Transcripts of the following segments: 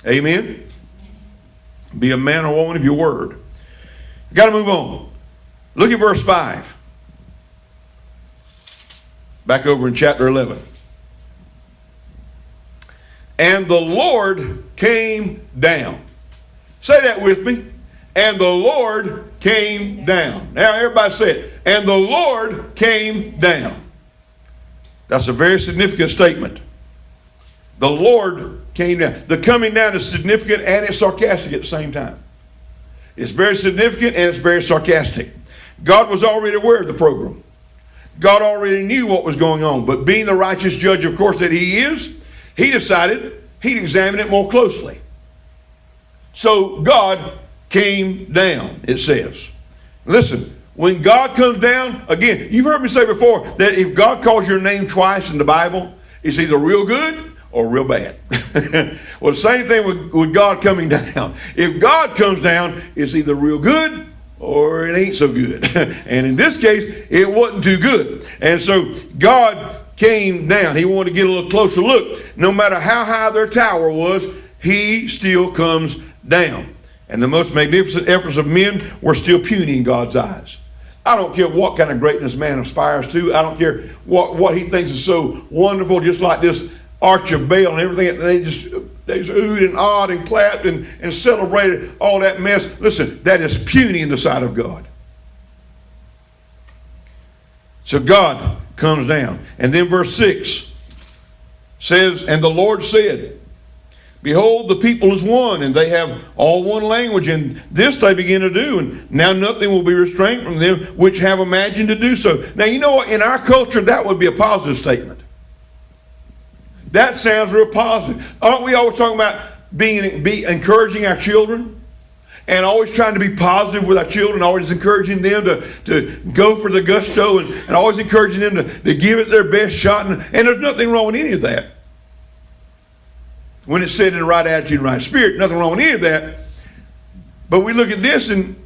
Amen? Be a man or woman of your word. Got to move on. Look at verse 5. Back over in chapter 11. And the Lord came down. Say that with me. And the Lord came down. Now everybody say it. And the Lord came down. That's a very significant statement. The Lord came down. The coming down is significant and it's sarcastic at the same time. It's very significant and it's very sarcastic. God was already aware of the program. God already knew what was going on. But being the righteous judge, of course, that he is, he decided he'd examine it more closely. So God came down, it says. Listen, when God comes down, again, you've heard me say before that if God calls your name twice in the Bible, it's either real good or real bad. Well, the same thing with God coming down. If God comes down, it's either real good or it ain't so good. And in this case, it wasn't too good. And so God came down. He wanted to get a little closer look. No matter how high their tower was, he still comes down. And the most magnificent efforts of men were still puny in God's eyes. I don't care what kind of greatness man aspires to. I don't care what he thinks is so wonderful, just like this Arch of Baal and everything. They just oohed and awed and clapped and celebrated all that mess. Listen, that is puny in the sight of God. So God comes down. And then verse 6 says, and the Lord said, behold, the people is one, and they have all one language, and this they begin to do, and now nothing will be restrained from them which have imagined to do so. Now, you know what? In our culture, that would be a positive statement. That sounds real positive. Aren't we always talking about be encouraging our children? And always trying to be positive with our children, always encouraging them to go for the gusto and always encouraging them to give it their best shot. And there's nothing wrong with any of that. When it's said in the right attitude and right spirit, nothing wrong with any of that. But we look at this and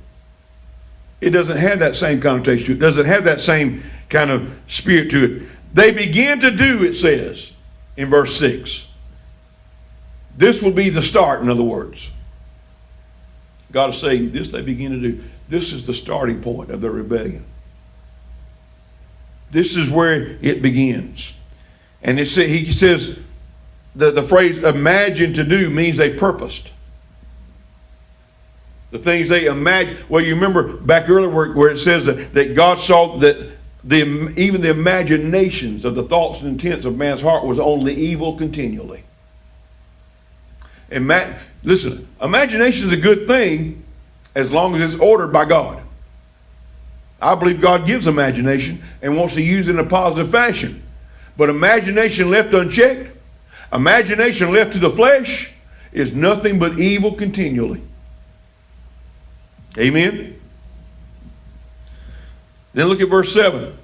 it doesn't have that same connotation to it. It doesn't have that same kind of spirit to it. They begin to do, it says in verse 6. This will be the start, in other words. God is saying this they begin to do. This is the starting point of their rebellion. This is where it begins. And he says the phrase imagine to do means they purposed. The things they imagine. Well, you remember back earlier where it says that God saw that even the imaginations of the thoughts and intents of man's heart was only evil continually. Listen, imagination is a good thing as long as it's ordered by God. I believe God gives imagination and wants to use it in a positive fashion. But imagination left unchecked, imagination left to the flesh, is nothing but evil continually. Amen? Then look at verse 7.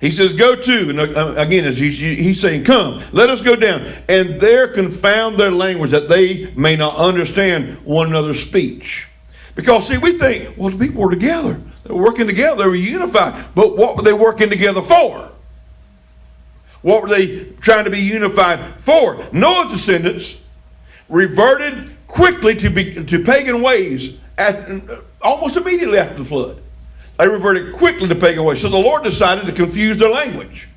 He says, go to, and again, he's saying, come, let us go down, and there confound their language, that they may not understand one another's speech. Because, see, we think, well, the people were together. They were working together. They were unified. But what were they working together for? What were they trying to be unified for? Noah's descendants reverted quickly to pagan ways almost immediately after the flood. They reverted quickly to pagan ways. So the Lord decided to confuse their language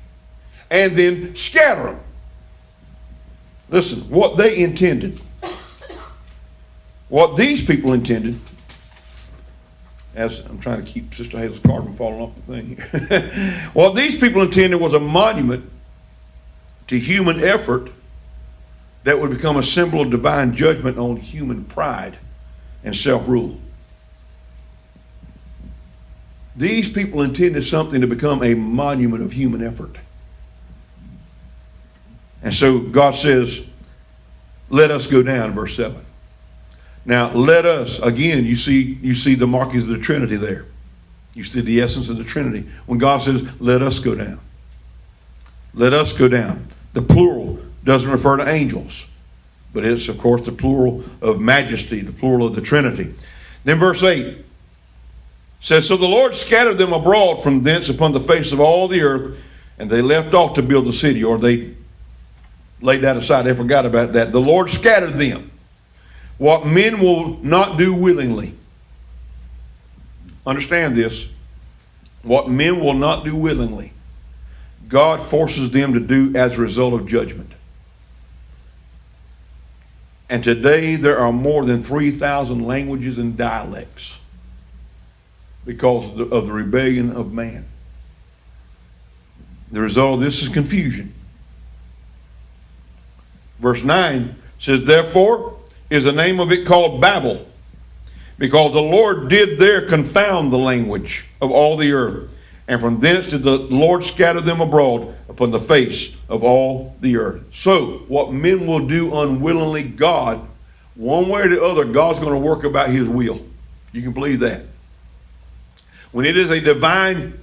and then scatter them. Listen, what they intended, what these people intended, as I'm trying to keep Sister Hazel's card from falling off the thing here. What these people intended was a monument to human effort that would become a symbol of divine judgment on human pride and self-rule. These people intended something to become a monument of human effort. And so God says, let us go down, verse 7. Now, let us, again, you see the markings of the Trinity there. You see the essence of the Trinity. When God says, let us go down. Let us go down. The plural doesn't refer to angels, but it's, of course, the plural of majesty, the plural of the Trinity. Then verse 8 says, so the Lord scattered them abroad from thence upon the face of all the earth, and they left off to build the city, or they laid that aside. They forgot about that. The Lord scattered them. what men will not do willingly. Understand this. What men will not do willingly, God forces them to do as a result of judgment. And today there are more than 3,000 languages and dialects because of the rebellion of man. The result of this is confusion. Verse 9 says, therefore is the name of it called Babel, because the Lord did there confound the language of all the earth. And from thence did the Lord scatter them abroad upon the face of all the earth. So, what men will do unwillingly, God, one way or the other, God's going to work about his will. You can believe that. When it is a divine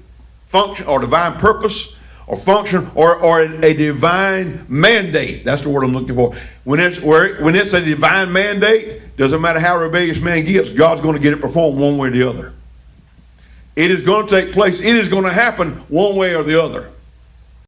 function or divine purpose or function or a divine mandate, that's the word I'm looking for. When it's a divine mandate, doesn't matter how rebellious man gets, God's going to get it performed one way or the other. It is going to take place. It is going to happen one way or the other.